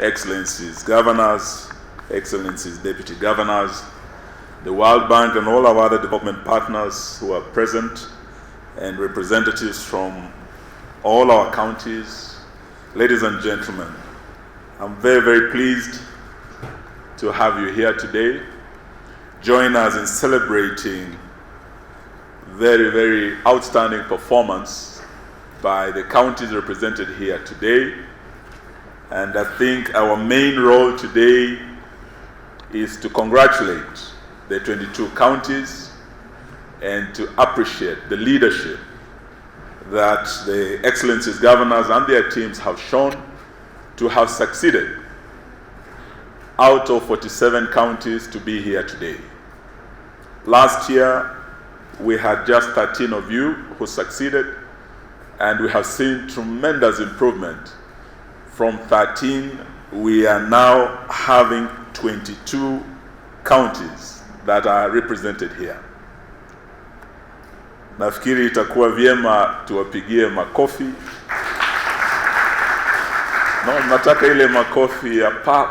Excellencies Governors, Excellencies Deputy Governors, the World Bank and all our other development partners who are present, and representatives from all our counties, ladies and gentlemen, I'm very, very pleased to have you here today. Join us in celebrating very, very outstanding performance by the counties represented here today. And I think our main role today is to congratulate the 22 counties and to appreciate the leadership that the Excellencies Governors and their teams have shown to have succeeded out of 47 counties to be here today. Last year, we had just 13 of you who succeeded, and we have seen tremendous improvement. From 13, we are now having 22 counties that are represented here. Nafikiri itakuwa vyema tuwapigie makofi. No, nataka ile makofi ya pa.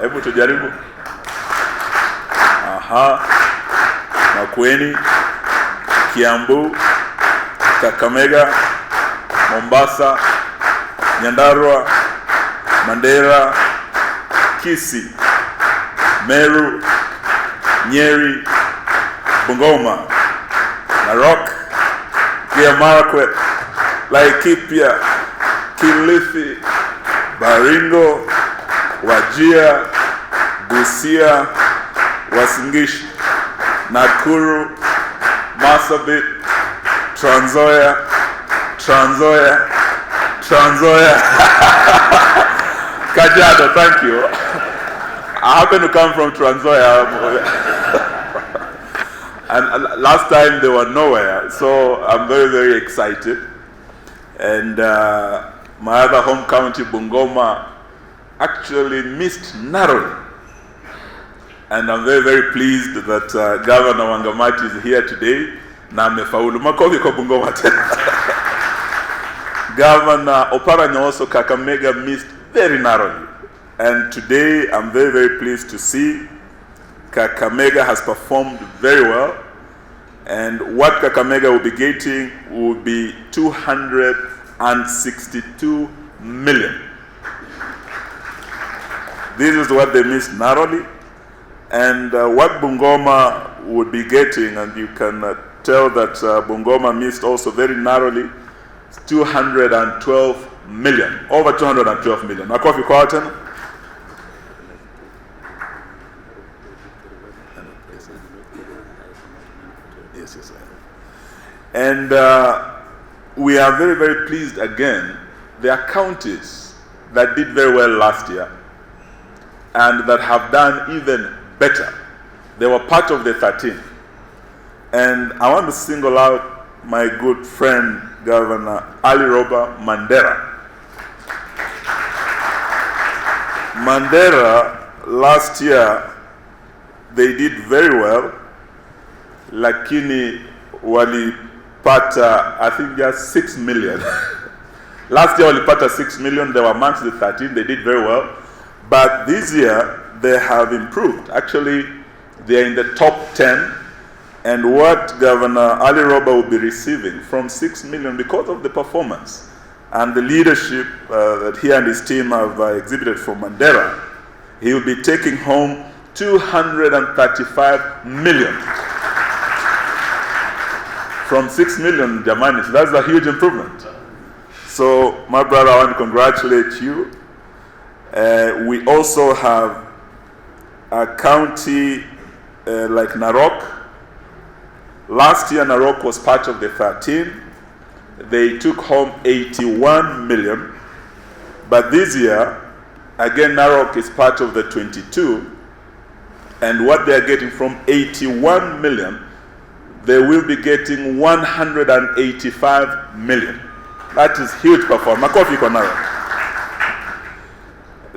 Hebu tujaribu. Aha. Makueni, Kiambu, Kakamega, Mombasa, Nyandarua, Mandera, Kisii, Meru, Nyeri, Bungoma, Narok, Marakwet, Laikipia, Kilifi, Baringo, Wajir, Busia, Uasin Gishu, Nakuru, Marsabit, Trans Nzoia, Kajiado, thank you. I happen to come from Trans Nzoia. And last time they were nowhere, so I'm very, very excited. And my other home county, Bungoma, actually missed narrowly. And I'm very, very pleased that Governor Wangamati is here today. Na amefaulu. Makofi kwa Bungoma tena. Governor Oparanya also Kakamega missed very narrowly. And today I'm very, very pleased to see Kakamega has performed very well. And what Kakamega will be getting will be 262 million. This is what they missed narrowly. And what Bungoma would be getting, and you can tell that Bungoma missed also very narrowly, 212 million, over 212 million. Makofi kwa tena. Yes. And we are very, very pleased again. There are counties that did very well last year and that have done even better. They were part of the 13. And I want to single out my good friend, Governor Ali Roba Mandera. Mandera, last year, they did very well. Lakini walipata, I think just 6 million. Last year walipata 6 million, they were amongst the 13, they did very well. But this year, they have improved. Actually, they are in the top 10. And what Governor Ali Roba will be receiving from 6 million because of the performance and the leadership that he and his team have exhibited for Mandera, he will be taking home 235 million. From 6 million, Jamani, so that's a huge improvement. So, my brother, I want to congratulate you. We also have a county like Narok. Last year, Narok was part of the 13. They took home 81 million. But this year, again, Narok is part of the 22. And what they are getting from 81 million, they will be getting 185 million. That is huge performance. Makofi kwa Narok.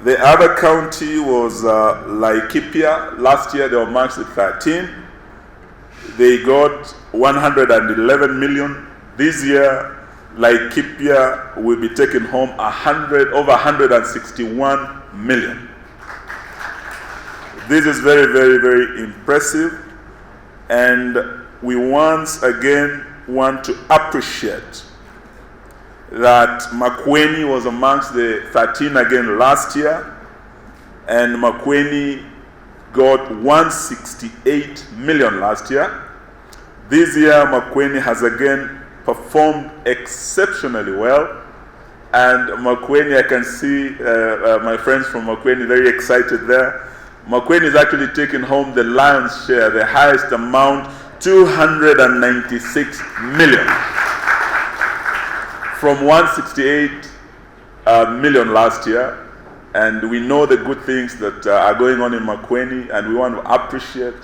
The other county was Laikipia. Last year, they were amongst the 13. They got 111 million. This year, Laikipia will be taking home over 161 million. This is very, very, very impressive, and we once again want to appreciate that Makueni was amongst the 13 again last year, and Makueni got 168 million last year. This year, Makueni has again performed exceptionally well, and Makueni, I can see my friends from Makueni very excited there. Makueni is actually taking home the lion's share, the highest amount, 296 million. From 168 million last year, and we know the good things that are going on in Makueni, and we want to appreciate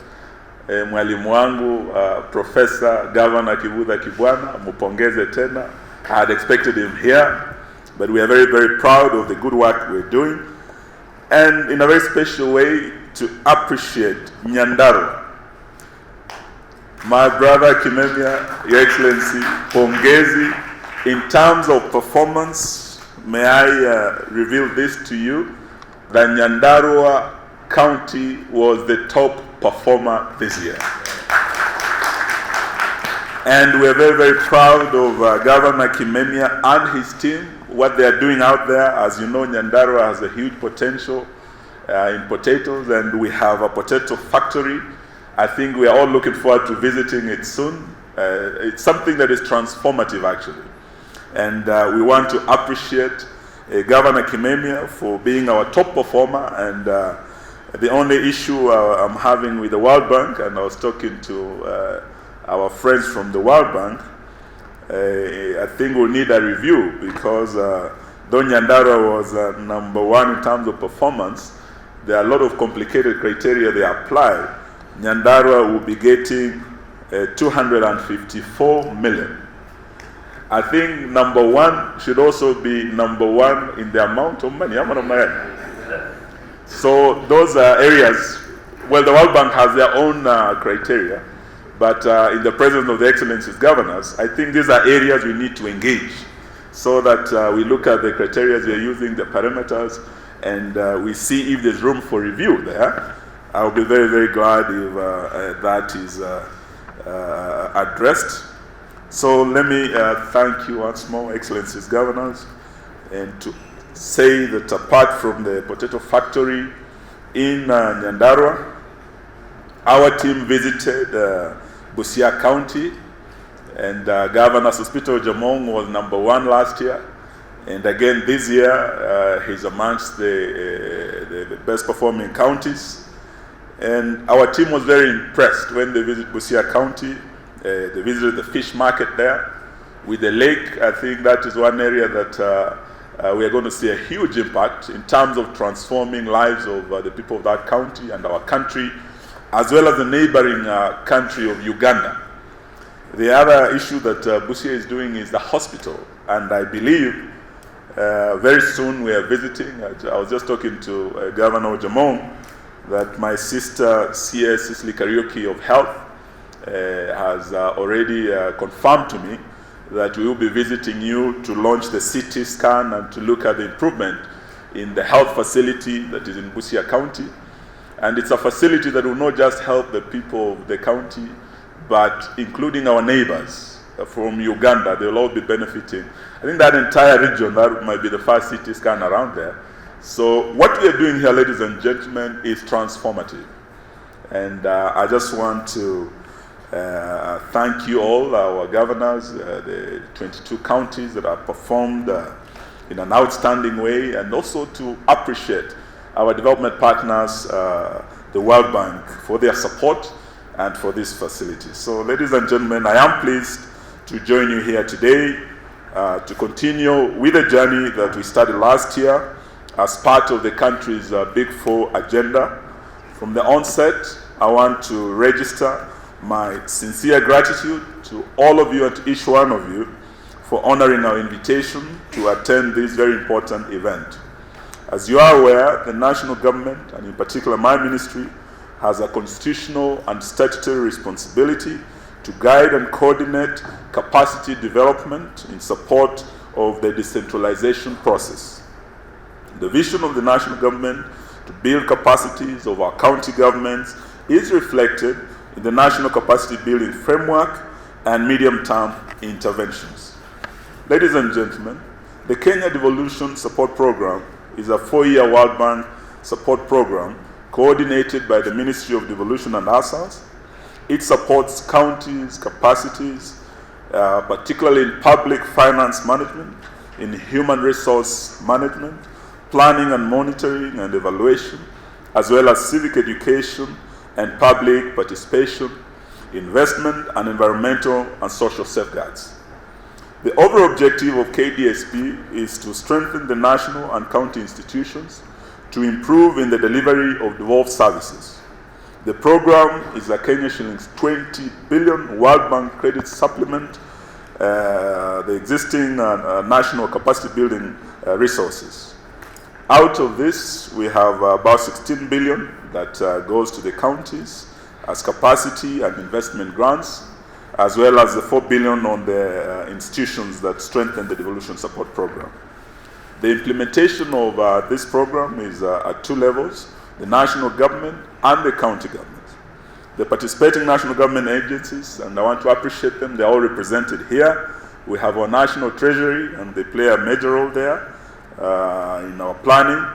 mwalimu wangu, Professor Governor Kibudha Kibwana, mupongeze tena. I had expected him here, but we are very, very proud of the good work we're doing, and in a very special way to appreciate Nyandarua. My brother Kimemia, Your Excellency, pongezi. In terms of performance, may I reveal this to you, that Nyandarua County was the top performer this year. And we're very, very proud of Governor Kimemia and his team, what they are doing out there. As you know, Nyandarua has a huge potential in potatoes, and we have a potato factory. I think we are all looking forward to visiting it soon. It's something that is transformative, actually. And we want to appreciate Governor Kimemia for being our top performer. And the only issue I'm having with the World Bank, and I was talking to our friends from the World Bank, I think we'll need a review, because though Nyandarua was #1 in terms of performance, there are a lot of complicated criteria they apply. Nyandarua will be getting 254 million. I think #1 should also be #1 in the amount of money. So those are areas, well, the World Bank has their own criteria, but in the presence of the Excellencies governors, I think these are areas we need to engage, so that we look at the criteria we are using, the parameters, and we see if there's room for review there. I'll be very, very glad if that is addressed. So let me thank you once more, Excellencies governors, and to say that apart from the potato factory in Nyandarua, our team visited Busia County, and Governor Sospito Jamong was #1 last year, and again this year he's amongst the best performing counties. And our team was very impressed when they visited Busia County. They visited the fish market there with the lake. I think that is one area that we are going to see a huge impact in terms of transforming lives of the people of that county and our country, as well as the neighboring country of Uganda. The other issue that Busia is doing is the hospital, and I believe very soon we are visiting. I was just talking to Governor Jamong that my sister CS Cicely Karaoke of Health has already confirmed to me that we will be visiting you to launch the CT scan and to look at the improvement in the health facility that is in Busia County. And it's a facility that will not just help the people of the county, but including our neighbors from Uganda. They will all be benefiting. I think that entire region, that might be the first CT scan around there. So what we are doing here, ladies and gentlemen, is transformative. And I just want to thank you all, our governors, the 22 counties that have performed in an outstanding way, and also to appreciate our development partners, the World Bank, for their support and for this facility. So, ladies and gentlemen, I am pleased to join you here today to continue with the journey that we started last year as part of the country's Big Four agenda. From the onset, I want to register my sincere gratitude to all of you and to each one of you for honoring our invitation to attend this very important event. As you are aware, the national government, and in particular my ministry, has a constitutional and statutory responsibility to guide and coordinate capacity development in support of the decentralization process. The vision of the national government to build capacities of our county governments is reflected in the National Capacity Building Framework and medium-term interventions. Ladies and gentlemen, the Kenya Devolution Support Program is a 4-year World Bank support program coordinated by the Ministry of Devolution and ASAS. It supports counties' capacities, particularly in public finance management, in human resource management, planning and monitoring and evaluation, as well as civic education and public participation, investment and environmental and social safeguards. The overall objective of KDSP is to strengthen the national and county institutions to improve in the delivery of devolved services. The program is a Kenya shillings 20 billion World Bank credit supplement the existing national capacity building resources. Out of this, we have about 16 billion that goes to the counties as capacity and investment grants, as well as the 4 billion on the institutions that strengthen the devolution support program. The implementation of this program is at 2 levels, the national government and the county government. The participating national government agencies, and I want to appreciate them, they're all represented here. We have our national treasury, and they play a major role there in our planning.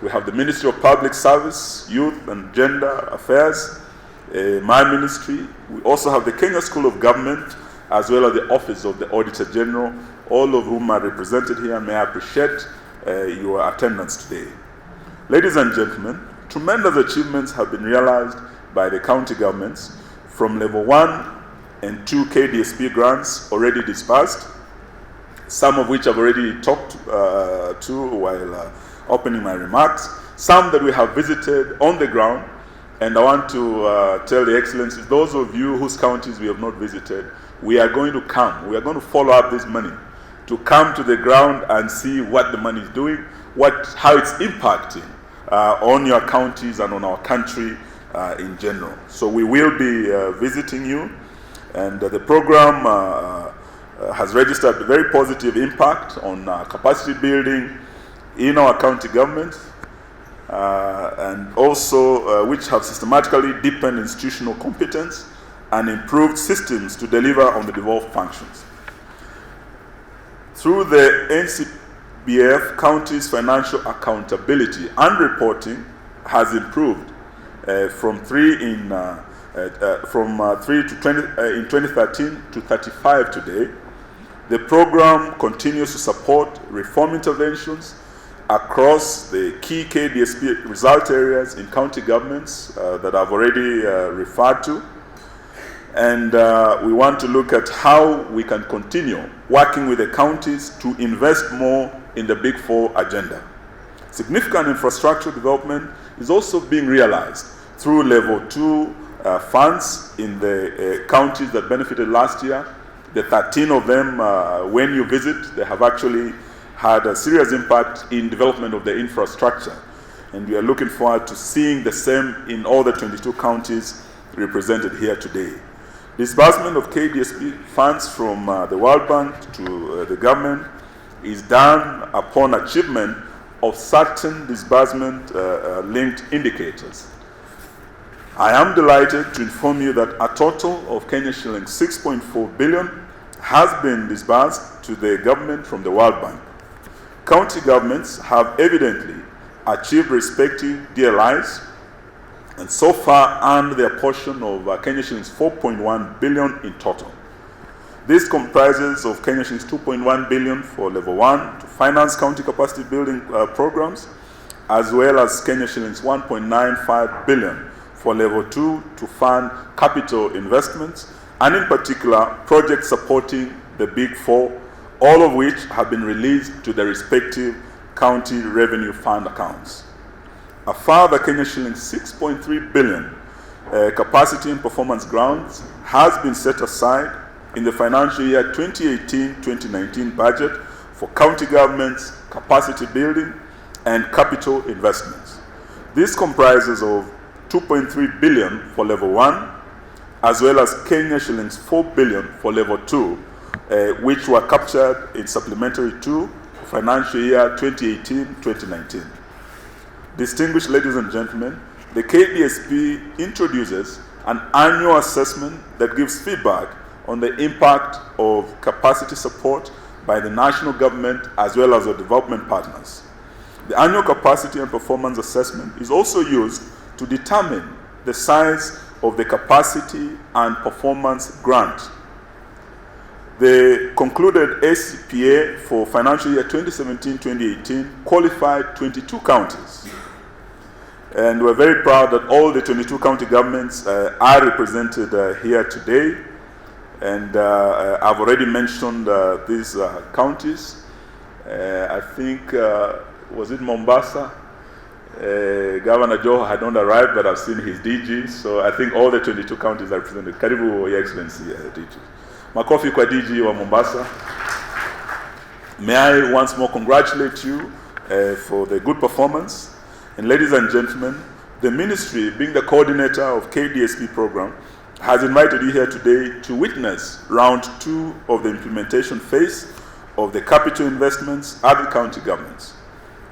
We have the Ministry of Public Service, Youth and Gender Affairs, my ministry. We also have the Kenya School of Government, as well as the Office of the Auditor General, all of whom are represented here. May I appreciate your attendance today. Ladies and gentlemen, tremendous achievements have been realized by the county governments from level 1 and 2 KDSP grants already disbursed, some of which I've already talked to while opening my remarks, some that we have visited on the ground. And I want to tell the Excellencies, those of you whose counties we have not visited, we are going to come. We are going to follow up this money to come to the ground and see what the money is doing, how it's impacting on your counties and on our country in general. So we will be visiting you, and the program has registered a very positive impact on capacity building in our county governments, and also which have systematically deepened institutional competence and improved systems to deliver on the devolved functions. Through the NCBF, counties' financial accountability and reporting has improved from 3 in 2013 to 35 today. The program continues to support reform interventions across the key KDSP result areas in county governments that I've already referred to. And we want to look at how we can continue working with the counties to invest more in the Big Four agenda. Significant infrastructure development is also being realized through level 2 funds in the counties that benefited last year. The 13 of them, when you visit, they have actually had a serious impact in development of the infrastructure. And we are looking forward to seeing the same in all the 22 counties represented here today. Disbursement of KDSP funds from the World Bank to the government is done upon achievement of certain disbursement linked indicators. I am delighted to inform you that a total of Kenya shillings 6.4 billion has been disbursed to the government from the World Bank. County governments have evidently achieved respective DLIs and so far earned their portion of Kenya shillings 4.1 billion in total. This comprises of Kenya shillings 2.1 billion for level 1 to finance county capacity building programs, as well as Kenya shillings 1.95 billion for level 2 to fund capital investments, and in particular projects supporting the Big Four, all of which have been released to the respective county revenue fund accounts. A further Kenya shillings 6.3 billion capacity and performance grants has been set aside in the financial year 2018-2019 budget for county governments, capacity building, and capital investments. This comprises of 2.3 billion for level 1, as well as Kenya shillings 4 billion for level 2, which were captured in supplementary 2 financial year 2018-2019. Distinguished ladies and gentlemen, the KDSP introduces an annual assessment that gives feedback on the impact of capacity support by the national government as well as the development partners. The annual capacity and performance assessment is also used to determine the size of the capacity and performance grant. The concluded SCPA for financial year 2017-2018 qualified 22 counties. And we're very proud that all the 22 county governments are represented here today. And I've already mentioned these counties. I think, was it Mombasa? Governor Joe had not arrived, but I've seen his DG. So I think all the 22 counties are represented. Karibu, Your Excellency, DG. Makofi kwa DG wa Mombasa. May I once more congratulate you for the good performance. And ladies and gentlemen, the ministry, being the coordinator of KDSP program, has invited you here today to witness round 2 of the implementation phase of the capital investments at the county governments.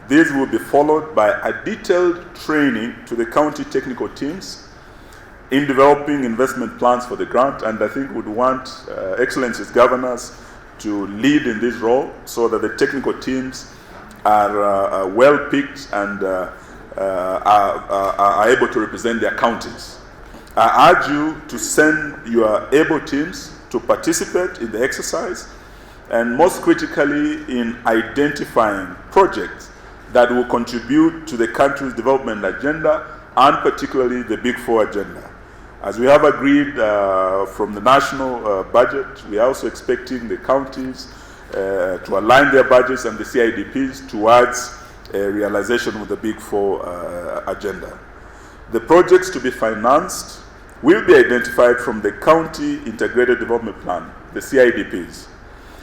This will be followed by a detailed training to the county technical teams in developing investment plans for the grant, and I think would want Excellencies governors to lead in this role so that the technical teams are well picked and are able to represent their counties. I urge you to send your able teams to participate in the exercise, and most critically in identifying projects that will contribute to the country's development agenda, and particularly the Big Four agenda. As we have agreed from the national budget, we are also expecting the counties to align their budgets and the CIDPs towards realization of the Big Four agenda. The projects to be financed will be identified from the County Integrated Development Plan, the CIDPs,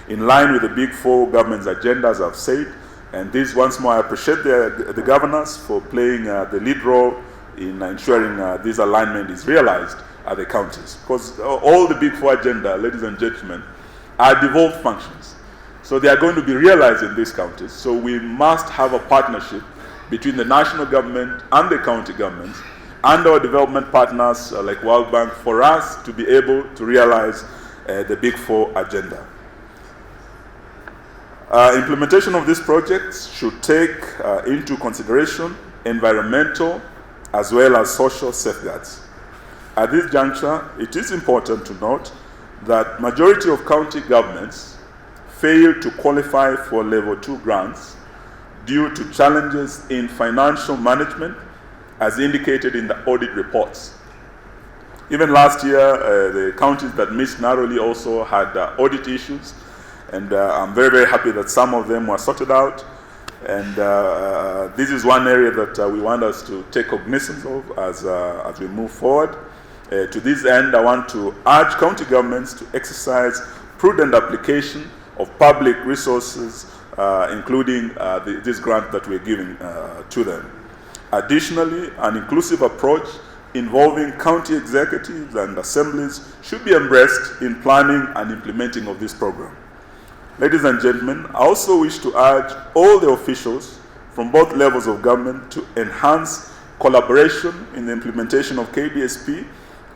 in line with the Big Four government's agenda, as I've said. And this, once more, I appreciate the governors for playing the lead role in ensuring this alignment is realized at the counties. Because all the Big Four agenda, ladies and gentlemen, are devolved functions. So they are going to be realized in these counties. So we must have a partnership between the national government and the county governments and our development partners like World Bank for us to be able to realize the Big Four agenda. Implementation of these projects should take into consideration environmental as well as social safeguards. At this juncture, it is important to note that majority of county governments fail to qualify for level 2 grants due to challenges in financial management as indicated in the audit reports. Even last year, the counties that missed narrowly also had audit issues, and I'm very, very happy that some of them were sorted out. And this is one area that we want us to take cognizance of as we move forward. To this end, I want to urge county governments to exercise prudent application of public resources, including this grant that we're giving to them. Additionally, an inclusive approach involving county executives and assemblies should be embraced in planning and implementing of this program. Ladies and gentlemen, I also wish to urge all the officials from both levels of government to enhance collaboration in the implementation of KDSP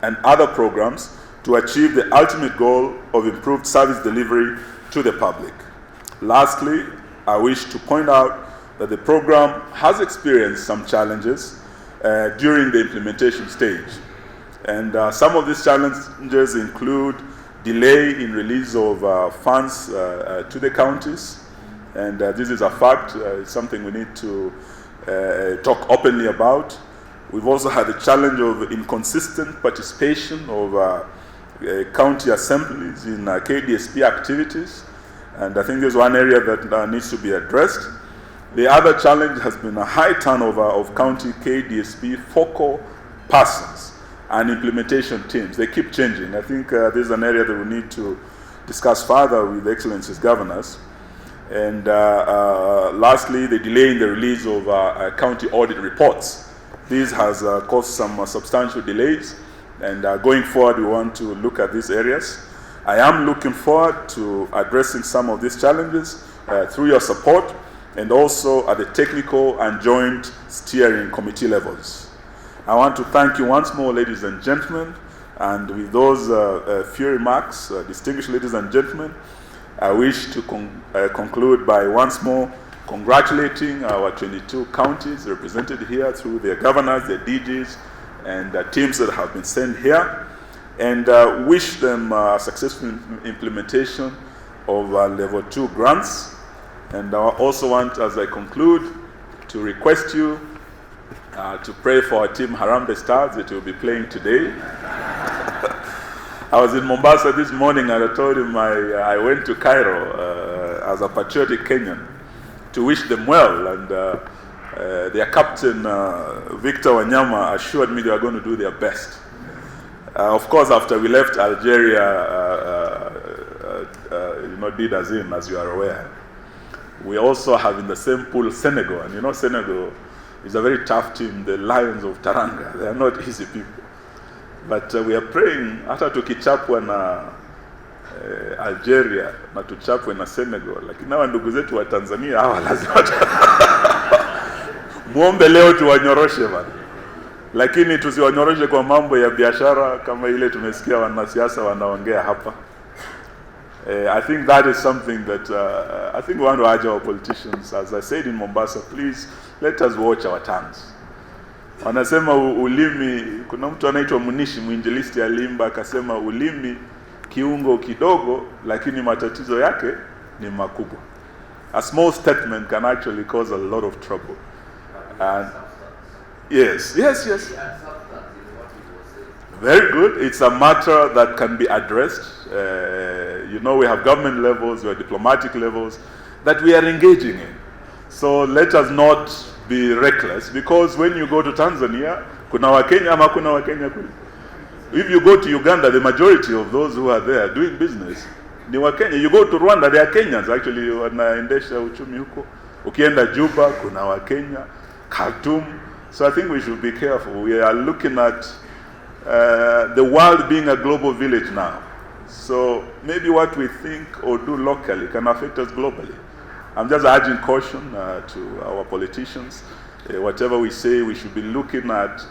and other programs to achieve the ultimate goal of improved service delivery to the public. Lastly, I wish to point out that the program has experienced some challenges during the implementation stage. And some of these challenges include delay in release of funds to the counties. And this is a fact, it's something we need to talk openly about. We've also had the challenge of inconsistent participation of county assemblies in KDSP activities. And I think there's one area that needs to be addressed. The other challenge has been a high turnover of county KDSP focal persons and implementation teams. They keep changing. I think this is an area that we need to discuss further with the Excellencies governors. And lastly, the delay in the release of county audit reports. This has caused some substantial delays, And going forward, we want to look at these areas. I am looking forward to addressing some of these challenges through your support, and also at the technical and joint steering committee levels. I want to thank you once more, ladies and gentlemen, and with those few remarks, distinguished ladies and gentlemen, I wish to conclude by once more congratulating our 22 counties represented here through their governors, their DGs, and teams that have been sent here, and wish them successful implementation of Level 2 grants. And I also want, as I conclude, to request you to pray for our team Harambee Stars that will be playing today. I was in Mombasa this morning and I told him I went to Cairo as a patriotic Kenyan to wish them well, and their captain, Victor Wanyama, assured me they are going to do their best. Of course, after we left Algeria, did as you are aware. We also have in the same pool Senegal, and Senegal is a very tough team, the Lions of Teranga. They are not easy people. But we are praying, hata tukichapwa na Algeria na tuchapwe na Senegal, lakini hawa ndugu zetu wa Tanzania hawa lazima muombe leo tuwanyoroshe bana, lakini tusiwanyoroshe kwa mambo ya biashara kama ile tumesikia wanasiasa wanaongea hapa. I think that is something that I think we want to urge our politicians. As I said in Mombasa, please let us watch our tongues. Wanasema ulimi, kuna mtu anaitwa Munishi mwinjilisti alimba akasema ulimi kiungo kidogo lakini matatizo yake ni makubwa. A small statement can actually cause a lot of trouble. And yes. Very good. It's a matter that can be addressed. We have government levels, we have diplomatic levels that we are engaging in. So let us not be reckless, because when you go to Tanzania, kuna Wakenya ama kuna Wakenya kule. If you go to Uganda, the majority of those who are there doing business ni Wakenya. You go to Rwanda, they are Kenyans actually wanaendesha uchumi huko. Ukienda Juba, kuna Wakenya, Khartoum. So I think we should be careful. We are looking at the world being a global village now. So maybe what we think or do locally can affect us globally. I'm just urging caution to our politicians. Whatever we say, we should be looking at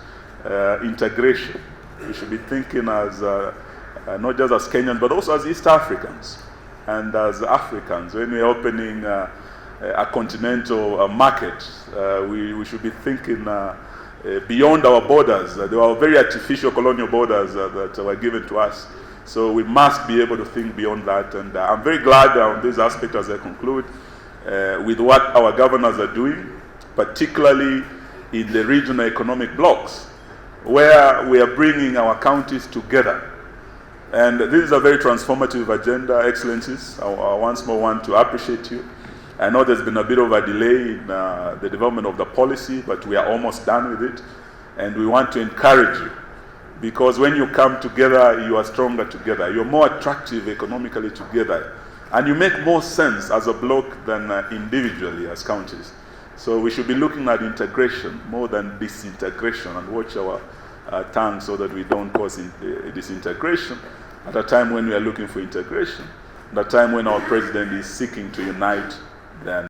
integration. We should be thinking as not just as Kenyans, but also as East Africans and as Africans. When we're opening a continental market, we should be thinking beyond our borders. There are very artificial colonial borders that were given to us. So we must be able to think beyond that. And I'm very glad on this aspect, as I conclude, with what our governors are doing, particularly in the regional economic blocks, where we are bringing our counties together. And this is a very transformative agenda, Excellencies. I once more want to appreciate you. I know there's been a bit of a delay in the development of the policy, but we are almost done with it. And we want to encourage you, because when you come together, you are stronger together. You're more attractive economically together. And you make more sense as a bloc than individually as counties. So we should be looking at integration more than disintegration, and watch our tongue so that we don't cause disintegration at a time when we are looking for integration, at a time when our president is seeking to unite them.